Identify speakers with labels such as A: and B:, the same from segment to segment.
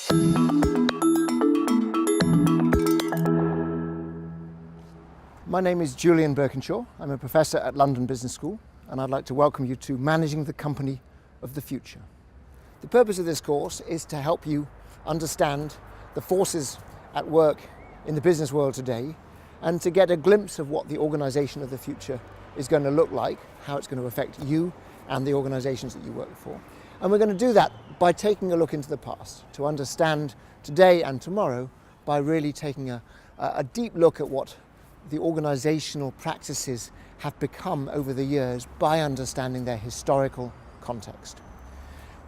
A: My name is Julian Birkinshaw. I'm a professor at London Business School, and I'd like to welcome you to Managing the Company of the Future. The purpose of this course is to help you understand the forces at work in the business world today and to get a glimpse of what the organisation of the future is going to look like, how it's going to affect you and the organisations that you work for. And we're going to do that by taking a look into the past, to understand today and tomorrow by really taking a deep look at what the organisational practices have become over the years by understanding their historical context.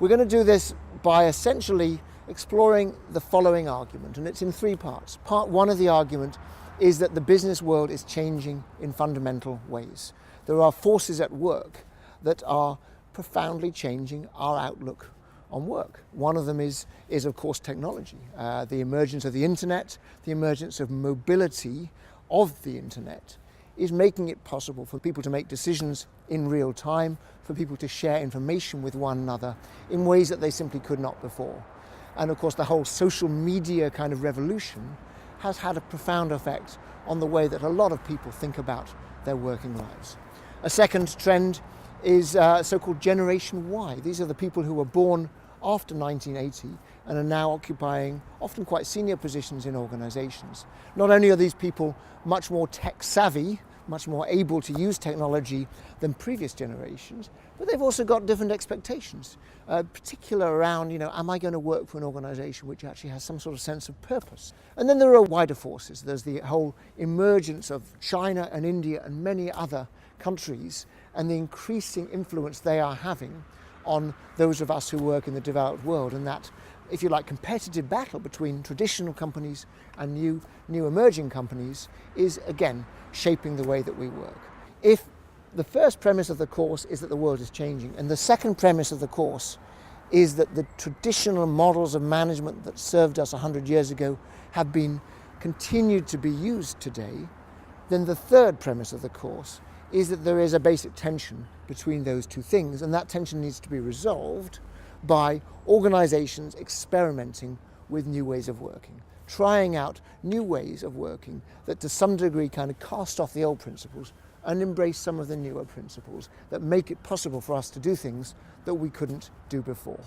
A: We're going to do this by essentially exploring the following argument, and it's in three parts. Part one of the argument is that the business world is changing in fundamental ways. There are forces at work that are profoundly changing our outlook on work. One of them is of course technology. The emergence of the internet, the emergence of mobility of the internet is making it possible for people to make decisions in real time, for people to share information with one another in ways that they simply could not before. And of course the whole social media kind of revolution has had a profound effect on the way that a lot of people think about their working lives. A second trend is so-called Generation Y. These are the people who were born after 1980 and are now occupying often quite senior positions in organisations. Not only are these people much more tech savvy, much more able to use technology than previous generations, but they've also got different expectations, particular around, am I going to work for an organisation which actually has some sort of sense of purpose? And then there are wider forces. There's the whole emergence of China and India and many other countries and the increasing influence they are having on those of us who work in the developed world, and that, if you like, competitive battle between traditional companies and new emerging companies is again shaping the way that we work. If the first premise of the course is that the world is changing, and the second premise of the course is that the traditional models of management that served us 100 years ago have been continued to be used today, then the third premise of the course is that there is a basic tension between those two things, and that tension needs to be resolved by organisations experimenting with new ways of working, trying out new ways of working that to some degree kind of cast off the old principles and embrace some of the newer principles that make it possible for us to do things that we couldn't do before.